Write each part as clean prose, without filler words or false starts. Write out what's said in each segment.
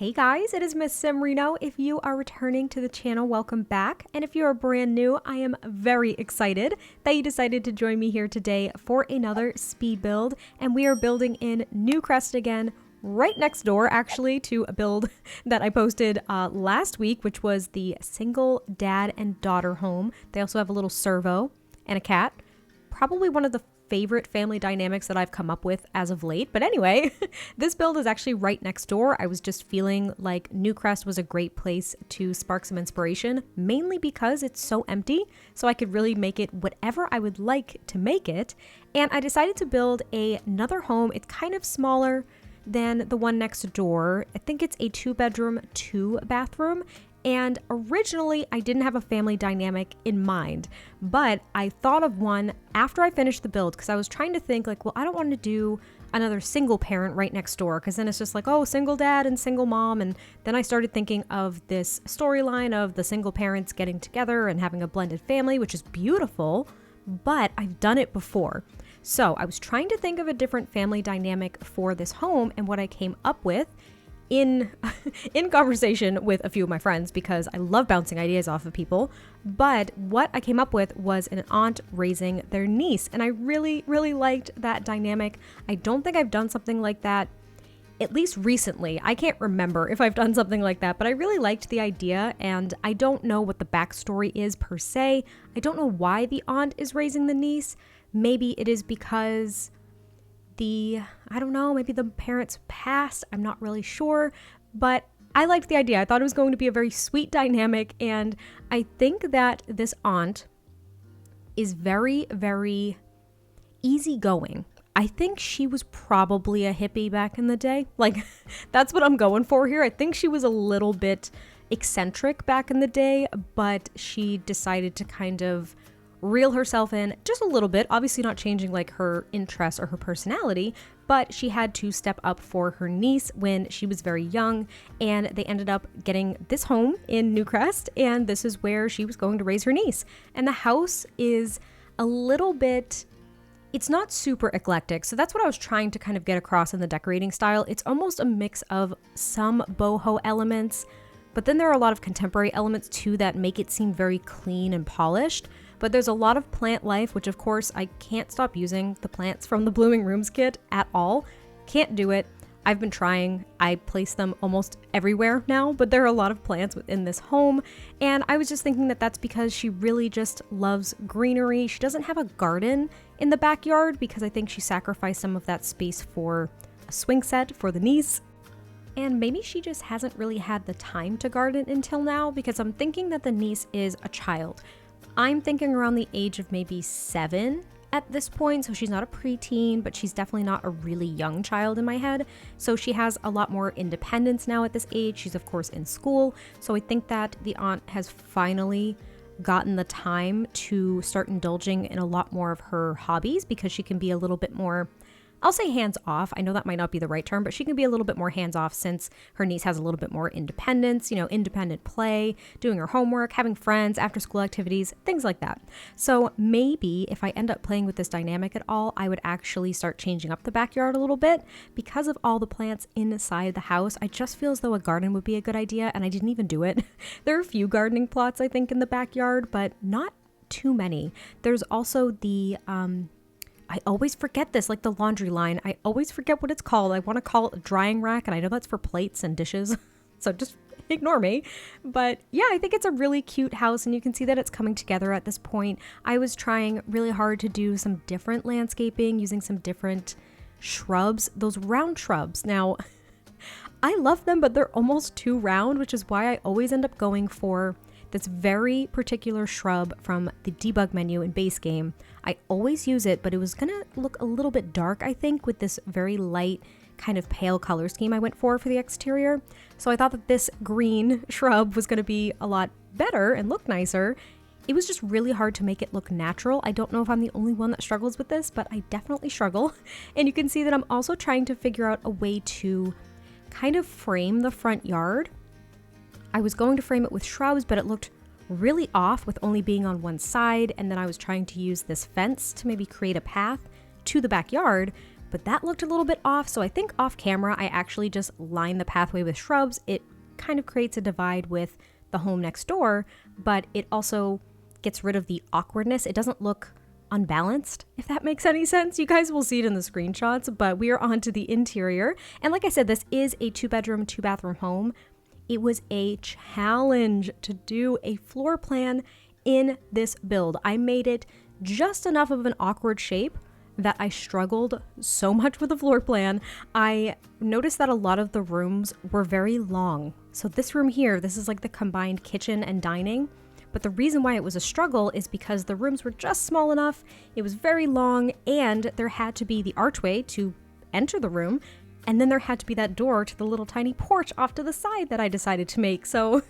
Hey guys, it is MissSimReno. If you are returning to the channel, welcome back. And if you are brand new, I am very excited that you decided to join me here today for another speed build. And we are building in Newcrest again, right next door actually to a build that I posted last week, which was the single dad and daughter home. They also have a little servo and a cat. Probably one of the favorite family dynamics that I've come up with as of late. But anyway, this build is actually right next door. I was just feeling like Newcrest was a great place to spark some inspiration, mainly because it's so empty, so I could really make it whatever I would like to make it. And I decided to build another home. It's kind of smaller than the one next door. I think it's a 2-bedroom, 2-bathroom. And originally, I didn't have a family dynamic in mind, but I thought of one after I finished the build because I was trying to think like, well, I don't want to do another single parent right next door because then it's just like, oh, single dad and single mom. And then I started thinking of this storyline of the single parents getting together and having a blended family, which is beautiful, but I've done it before. So I was trying to think of a different family dynamic for this home, and what I came up with in conversation with a few of my friends, because I love bouncing ideas off of people, but what I came up with was an aunt raising their niece, and I really, really liked that dynamic. I don't think I've done something like that, at least recently. I can't remember if I've done something like that, but I really liked the idea, and I don't know what the backstory is per se. I don't know why the aunt is raising the niece. Maybe it is because I don't know, maybe the parents passed. I'm not really sure, but I liked the idea. I thought it was going to be a very sweet dynamic, and I think that this aunt is very, very easygoing. I think she was probably a hippie back in the day. Like, that's what I'm going for here. I think she was a little bit eccentric back in the day, but she decided to kind of reel herself in just a little bit, obviously not changing like her interests or her personality, but she had to step up for her niece when she was very young, and they ended up getting this home in Newcrest, and this is where she was going to raise her niece. And the house is a little bit, it's not super eclectic, so that's what I was trying to kind of get across in the decorating style. It's almost a mix of some boho elements, but then there are a lot of contemporary elements too that make it seem very clean and polished. But there's a lot of plant life, which of course I can't stop using the plants from the Blooming Rooms kit at all. Can't do it. I've been trying. I place them almost everywhere now, but there are a lot of plants within this home. And I was just thinking that that's because she really just loves greenery. She doesn't have a garden in the backyard because I think she sacrificed some of that space for a swing set for the niece. And maybe she just hasn't really had the time to garden until now, because I'm thinking that the niece is a child. I'm thinking around the age of maybe 7 at this point, so she's not a preteen, but she's definitely not a really young child in my head. So she has a lot more independence now at this age. She's of course in school, so I think that the aunt has finally gotten the time to start indulging in a lot more of her hobbies, because she can be a little bit more, I'll say hands off. I know that might not be the right term, but she can be a little bit more hands off since her niece has a little bit more independence, independent play, doing her homework, having friends, after school activities, things like that. So maybe if I end up playing with this dynamic at all, I would actually start changing up the backyard a little bit. Because of all the plants inside the house, I just feel as though a garden would be a good idea, and I didn't even do it. There are a few gardening plots, I think, in the backyard, but not too many. There's also the, I always forget this, like the laundry line. I always forget what it's called. I want to call it a drying rack, and I know that's for plates and dishes, so just ignore me. But yeah, I think it's a really cute house, and you can see that it's coming together at this point. I was trying really hard to do some different landscaping using some different shrubs, those round shrubs. Now, I love them, but they're almost too round, which is why I always end up going for this very particular shrub from the debug menu in base game. I always use it, but it was gonna look a little bit dark, I think, with this very light kind of pale color scheme I went for the exterior. So I thought that this green shrub was gonna be a lot better and look nicer. It was just really hard to make it look natural. I don't know if I'm the only one that struggles with this, but I definitely struggle. And you can see that I'm also trying to figure out a way to kind of frame the front yard. I was going to frame it with shrubs, but it looked really off with only being on one side, and then I was trying to use this fence to maybe create a path to the backyard, but that looked a little bit off. So I think off camera, I actually just lined the pathway with shrubs. It kind of creates a divide with the home next door, but it also gets rid of the awkwardness. It doesn't look unbalanced, if that makes any sense. You guys will see it in the screenshots, but we are on to the interior. And like I said, this is a 2-bedroom, 2-bathroom home. It was a challenge to do a floor plan in this build. I made it just enough of an awkward shape that I struggled so much with the floor plan. I noticed that a lot of the rooms were very long. So this room here, this is like the combined kitchen and dining. But the reason why it was a struggle is because the rooms were just small enough, it was very long, and there had to be the archway to enter the room, and then there had to be that door to the little tiny porch off to the side that I decided to make. So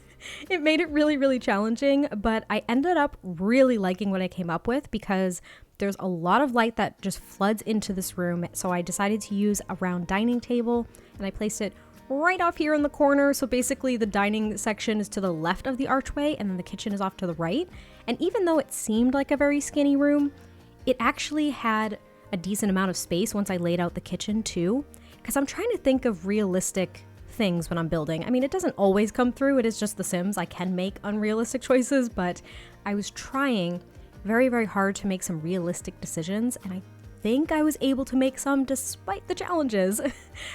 it made it really, really challenging, but I ended up really liking what I came up with because there's a lot of light that just floods into this room. So I decided to use a round dining table, and I placed it right off here in the corner. So basically the dining section is to the left of the archway and then the kitchen is off to the right. And even though it seemed like a very skinny room, it actually had a decent amount of space once I laid out the kitchen too, because I'm trying to think of realistic things when I'm building. I mean, it doesn't always come through. It is just The Sims. I can make unrealistic choices, but I was trying very, very hard to make some realistic decisions, and I think I was able to make some despite the challenges.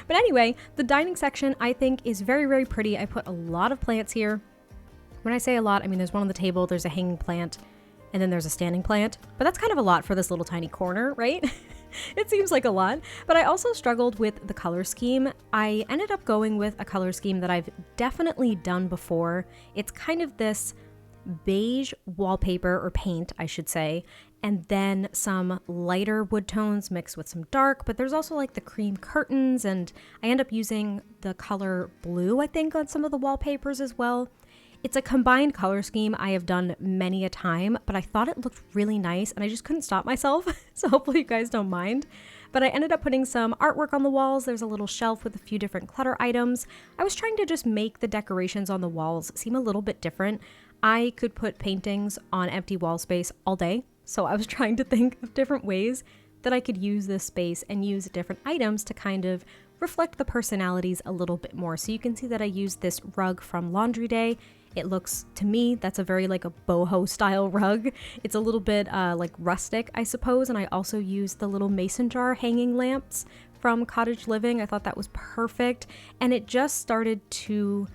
But anyway, the dining section I think is very, very pretty. I put a lot of plants here. When I say a lot, I mean there's one on the table, there's a hanging plant, and then there's a standing plant. But that's kind of a lot for this little tiny corner, right? It seems like a lot. But I also struggled with the color scheme. I ended up going with a color scheme that I've definitely done before. It's kind of this beige wallpaper, or paint I should say, and then some lighter wood tones mixed with some dark, but there's also like the cream curtains, and I end up using the color blue, I think, on some of the wallpapers as well. It's a combined color scheme I have done many a time, but I thought it looked really nice and I just couldn't stop myself. So hopefully you guys don't mind. But I ended up putting some artwork on the walls. There's a little shelf with a few different clutter items. I was trying to just make the decorations on the walls seem a little bit different. I could put paintings on empty wall space all day. So I was trying to think of different ways that I could use this space and use different items to kind of reflect the personalities a little bit more. So you can see that I used this rug from Laundry Day. It looks, to me, that's a very like a boho style rug. It's a little bit like rustic, I suppose. And I also used the little mason jar hanging lamps from Cottage Living. I thought that was perfect. And it just started to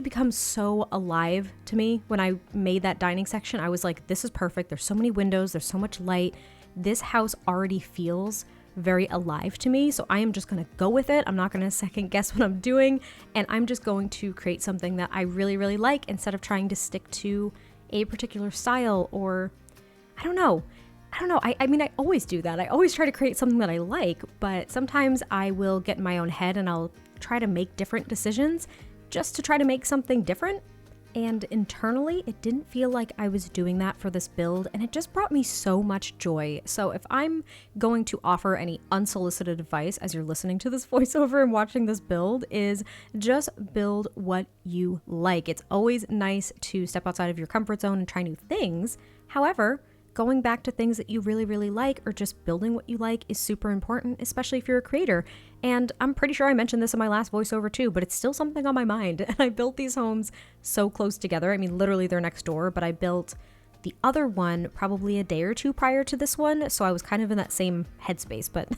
become so alive to me when I made that dining section. I was like, this is perfect. There's so many windows. There's so much light. This house already feels very alive to me. So I am just going to go with it. I'm not going to second guess what I'm doing. And I'm just going to create something that I really, really like instead of trying to stick to a particular style, or I don't know. I mean, I always do that. I always try to create something that I like, but sometimes I will get in my own head and I'll try to make different decisions just to try to make something different. And internally, it didn't feel like I was doing that for this build, and it just brought me so much joy. So if I'm going to offer any unsolicited advice as you're listening to this voiceover and watching this build, is just build what you like. It's always nice to step outside of your comfort zone and try new things. However, going back to things that you really, really like, or just building what you like, is super important, especially if you're a creator. And I'm pretty sure I mentioned this in my last voiceover too, but it's still something on my mind. And I built these homes so close together. I mean, literally they're next door, but I built the other one probably a day or two prior to this one. So I was kind of in that same headspace. But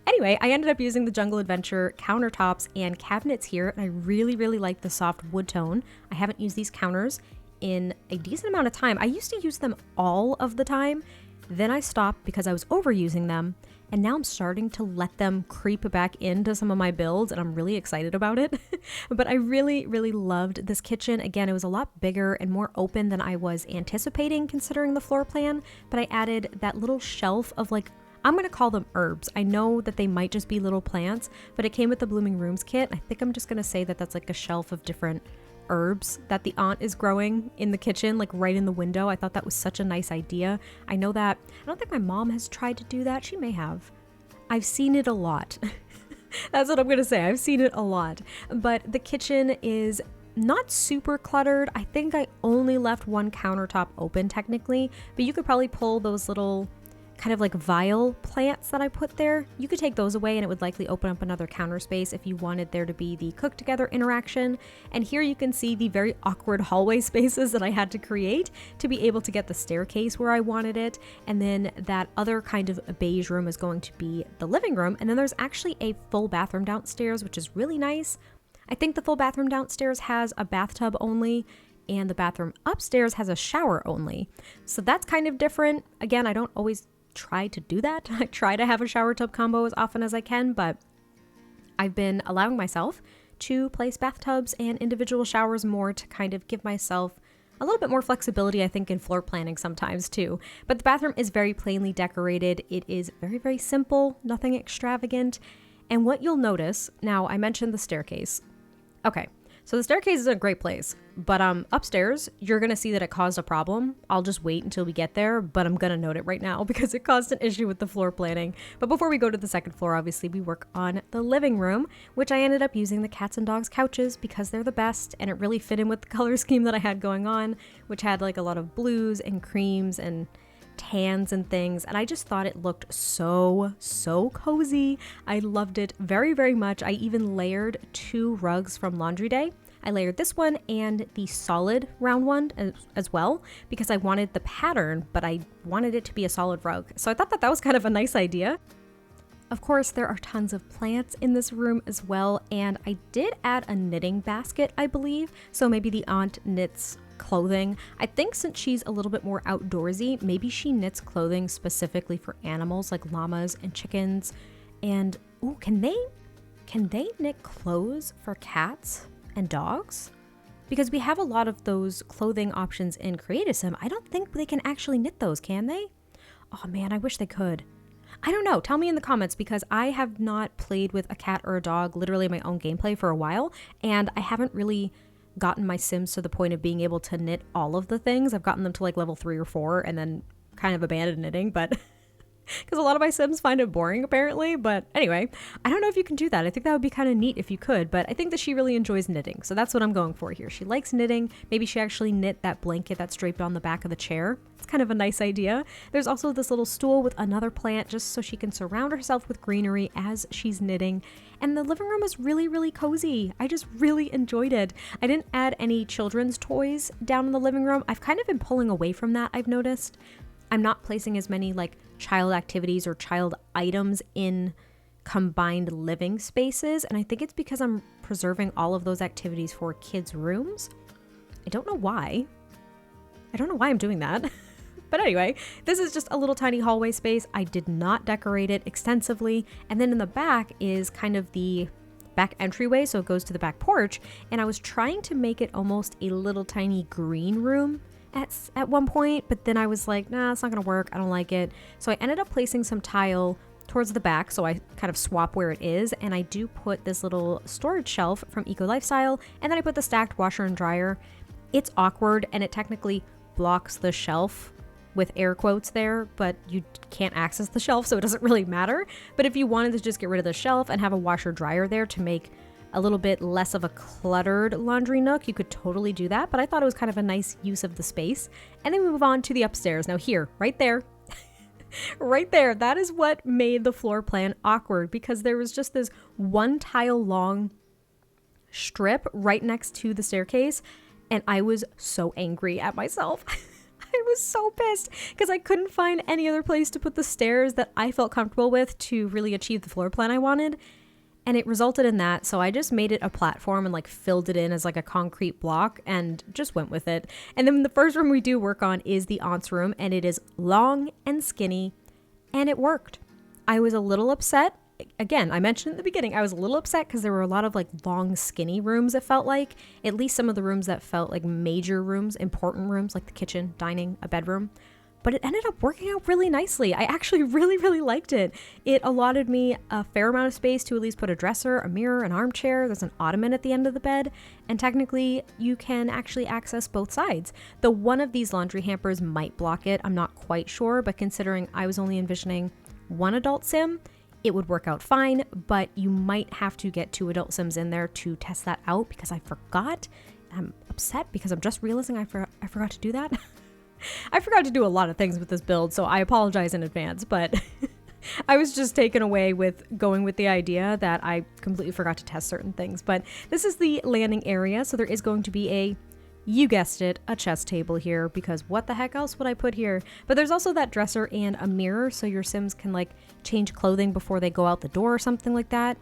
anyway, I ended up using the Jungle Adventure countertops and cabinets here. And I really, really like the soft wood tone. I haven't used these counters in a decent amount of time. I used to use them all of the time. Then I stopped because I was overusing them. And now I'm starting to let them creep back into some of my builds, and I'm really excited about it. But I really, really loved this kitchen. Again, it was a lot bigger and more open than I was anticipating considering the floor plan. But I added that little shelf of like, I'm going to call them herbs. I know that they might just be little plants, but it came with the Blooming Rooms kit. I think I'm just going to say that that's like a shelf of different herbs that the aunt is growing in the kitchen, like right in the window. I thought that was such a nice idea. I know that, I don't think my mom has tried to do that. She may have. I've seen it a lot. That's what I'm going to say. I've seen it a lot. But the kitchen is not super cluttered. I think I only left one countertop open technically, but you could probably pull those little kind of like vial plants that I put there. You could take those away and it would likely open up another counter space if you wanted there to be the cook together interaction. And here you can see the very awkward hallway spaces that I had to create to be able to get the staircase where I wanted it. And then that other kind of beige room is going to be the living room. And then there's actually a full bathroom downstairs, which is really nice. I think the full bathroom downstairs has a bathtub only, and the bathroom upstairs has a shower only. So that's kind of different. Again, I don't always try to do that. I try to have a shower tub combo as often as I can, but I've been allowing myself to place bathtubs and individual showers more to kind of give myself a little bit more flexibility, I think, in floor planning sometimes too. But the bathroom is very plainly decorated. It is very, very simple, nothing extravagant. And what you'll notice, now I mentioned the staircase. Okay, so the staircase is a great place, but upstairs, you're going to see that it caused a problem. I'll just wait until we get there, but I'm going to note it right now because it caused an issue with the floor planning. But before we go to the second floor, obviously, we work on the living room, which I ended up using the cats and dogs couches because they're the best, and it really fit in with the color scheme that I had going on, which had like a lot of blues and creams and tans and things, and I just thought it looked so cozy. I loved it very, very much. I even layered 2 rugs from Laundry Day. I layered this one and the solid round one as well because I wanted the pattern, but I wanted it to be a solid rug. So I thought that was kind of a nice idea. Of course, there are tons of plants in this room as well, and I did add a knitting basket, I believe, so maybe the aunt knits clothing. I think since she's a little bit more outdoorsy, maybe she knits clothing specifically for animals like llamas and chickens. And ooh, can they knit clothes for cats and dogs? Because we have a lot of those clothing options in Creative Sim. I don't think they can actually knit those, can they? Oh man, I wish they could. I don't know. Tell me in the comments because I have not played with a cat or a dog literally in my own gameplay for a while, and I haven't really gotten my Sims to the point of being able to knit all of the things. I've gotten them to like level 3 or 4 and then kind of abandoned knitting, but because a lot of my Sims find it boring apparently. But anyway, I don't know if you can do that. I think that would be kind of neat if you could, but I think that she really enjoys knitting. So that's what I'm going for here. She likes knitting. Maybe she actually knit that blanket that's draped on the back of the chair. It's kind of a nice idea. There's also this little stool with another plant just so she can surround herself with greenery as she's knitting. And the living room is really, really cozy. I just really enjoyed it. I didn't add any children's toys down in the living room. I've kind of been pulling away from that, I've noticed. I'm not placing as many like child activities or child items in combined living spaces. And I think it's because I'm preserving all of those activities for kids' rooms. I don't know why. I'm doing that. But anyway, this is just a little tiny hallway space. I did not decorate it extensively. And then in the back is kind of the back entryway, so it goes to the back porch. And I was trying to make it almost a little tiny green room at one point, but then I was like, nah, it's not gonna work. I don't like it. So I ended up placing some tile towards the back, so I kind of swap where it is, and I do put this little storage shelf from Eco Lifestyle, and then I put the stacked washer and dryer. It's awkward, and it technically blocks the shelf with air quotes there, but you can't access the shelf, so it doesn't really matter. But if you wanted to just get rid of the shelf and have a washer dryer there to make a little bit less of a cluttered laundry nook, you could totally do that, but I thought it was kind of a nice use of the space. And then we move on to the upstairs. Now here, right there, right there, that is what made the floor plan awkward because there was just this 1 tile long strip right next to the staircase, and I was so angry at myself. I was so pissed because I couldn't find any other place to put the stairs that I felt comfortable with to really achieve the floor plan I wanted. And it resulted in that, so I just made it a platform and like filled it in as like a concrete block and just went with it. And then the first room we do work on is the aunt's room, and it is long and skinny, and it worked. I was a little upset. Again, I mentioned at the beginning, I was a little upset because there were a lot of like long skinny rooms, it felt like. At least some of the rooms that felt like major rooms, important rooms, like the kitchen, dining, a bedroom. But it ended up working out really nicely. I actually really, really liked it. It allotted me a fair amount of space to at least put a dresser, a mirror, an armchair. There's an ottoman at the end of the bed. And technically, you can actually access both sides. Though one of these laundry hampers might block it, I'm not quite sure. But considering I was only envisioning one adult sim, it would work out fine. But you might have to get 2 adult sims in there to test that out because I forgot. I'm upset because I'm just realizing I forgot to do that. I forgot to do a lot of things with this build, so I apologize in advance, but I was just taken away with going with the idea that I completely forgot to test certain things. But this is the landing area, so there is going to be a, you guessed it, a chess table here, because what the heck else would I put here? But there's also that dresser and a mirror, so your Sims can like change clothing before they go out the door or something like that.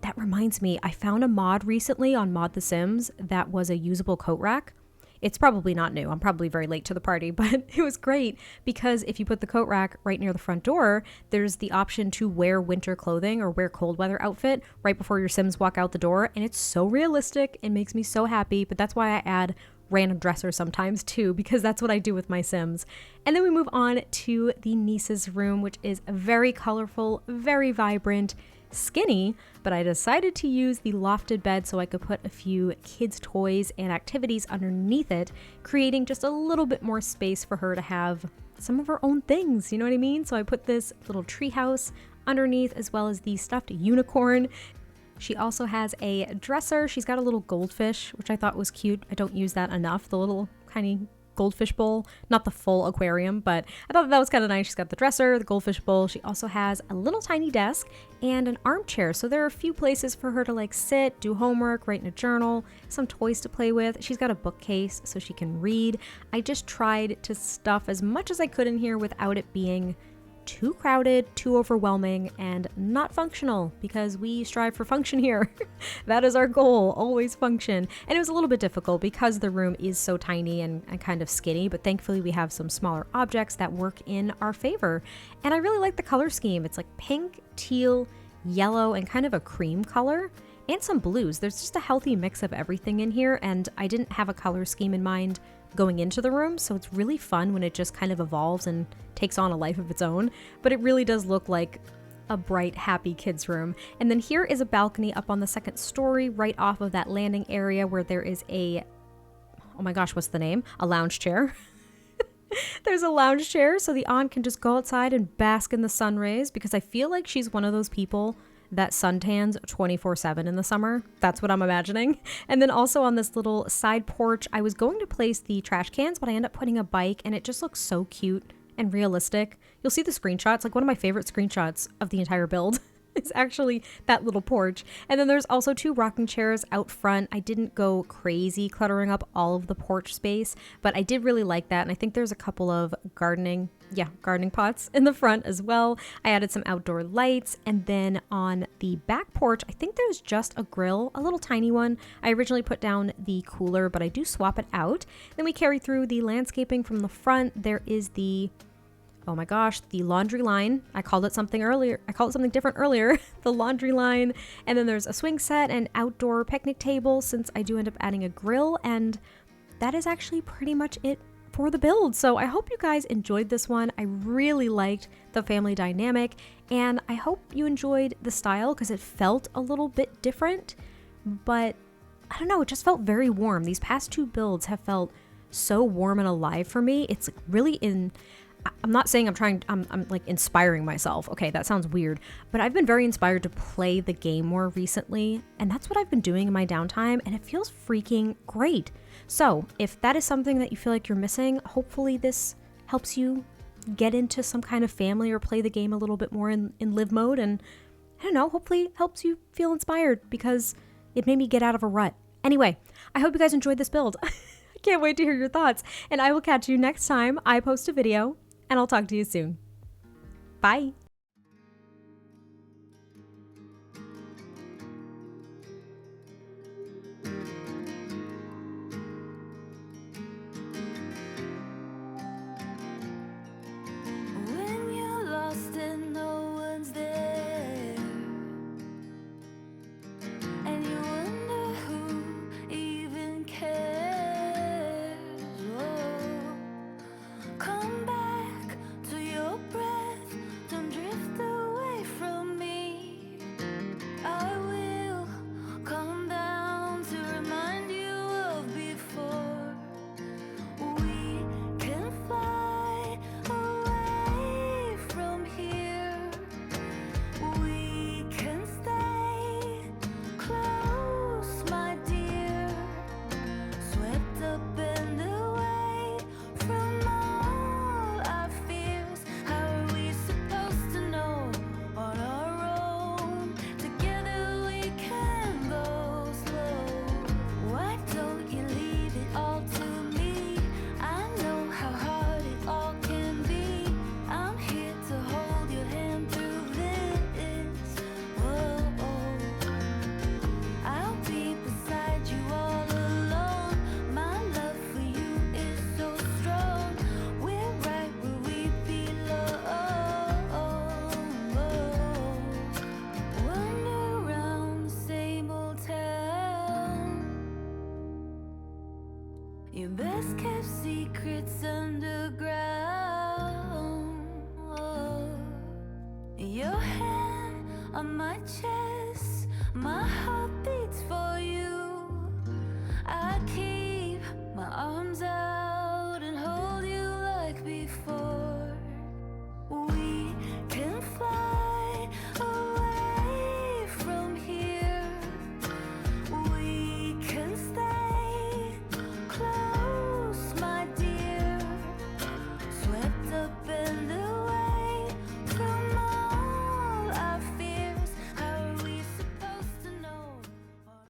That reminds me, I found a mod recently on Mod The Sims that was a usable coat rack. It's probably not new. I'm probably very late to the party, but it was great because if you put the coat rack right near the front door, there's the option to wear winter clothing or wear cold weather outfit right before your Sims walk out the door. And it's so realistic. It makes me so happy, but that's why I add random dressers sometimes too, because that's what I do with my Sims. And then we move on to the niece's room, which is very colorful, very vibrant, skinny, but I decided to use the lofted bed so I could put a few kids' toys and activities underneath it, creating just a little bit more space for her to have some of her own things, you know what I mean? So I put this little treehouse underneath as well as the stuffed unicorn. She also has a dresser. She's got a little goldfish, which I thought was cute. I don't use that enough, the little tiny goldfish bowl, not the full aquarium, but I thought that was kind of nice. She's got the dresser, the goldfish bowl. She also has a little tiny desk and an armchair. So there are a few places for her to like sit, do homework, write in a journal, some toys to play with. She's got a bookcase so she can read. I just tried to stuff as much as I could in here without it being too crowded, too overwhelming, and not functional, because we strive for function here. That is our goal, always function. And it was a little bit difficult because the room is so tiny and kind of skinny, but thankfully we have some smaller objects that work in our favor. And I really like the color scheme. It's like pink, teal, yellow, and kind of a cream color, and some blues. There's just a healthy mix of everything in here, and I didn't have a color scheme in mind going into the room, so it's really fun when it just kind of evolves and takes on a life of its own. But it really does look like a bright, happy kids room. And then here is a balcony up on the second story right off of that landing area where there is a, oh my gosh, what's the name? A lounge chair. There's a lounge chair so the aunt can just go outside and bask in the sun rays, because I feel like she's one of those people that suntans 24/7 in the summer. That's what I'm imagining. And then also on this little side porch, I was going to place the trash cans, but I ended up putting a bike, and it just looks so cute and realistic. You'll see the screenshots. Like, one of my favorite screenshots of the entire build is actually that little porch. And then there's also 2 rocking chairs out front. I didn't go crazy cluttering up all of the porch space, but I did really like that. And I think there's a couple of gardening pots in the front as well. I added some outdoor lights. And then on the back porch, I think there's just a grill, a little tiny one. I originally put down the cooler, but I do swap it out. Then we carry through the landscaping from the front. There is the, oh my gosh, the laundry line. I called it something earlier. I called it something different earlier. The laundry line. And then there's a swing set and outdoor picnic table, since I do end up adding a grill. And that is actually pretty much it for the build. So I hope you guys enjoyed this one. I really liked the family dynamic, and I hope you enjoyed the style, because it felt a little bit different, but I don't know, it just felt very warm. These past 2 builds have felt so warm and alive for me. It's like really I'm not saying I'm like inspiring myself. Okay, that sounds weird, but I've been very inspired to play the game more recently, and that's what I've been doing in my downtime, and it feels freaking great. So if that is something that you feel like you're missing, hopefully this helps you get into some kind of family or play the game a little bit more in live mode, and I don't know, hopefully helps you feel inspired, because it made me get out of a rut. Anyway, I hope you guys enjoyed this build. I can't wait to hear your thoughts, and I will catch you next time I post a video, and I'll talk to you soon. Bye. When you're lost and no one's there, and you wonder who even cares, oh, come back to your breath. Don't Your best kept secrets underground. Oh. Your hand on my chest, my heart beats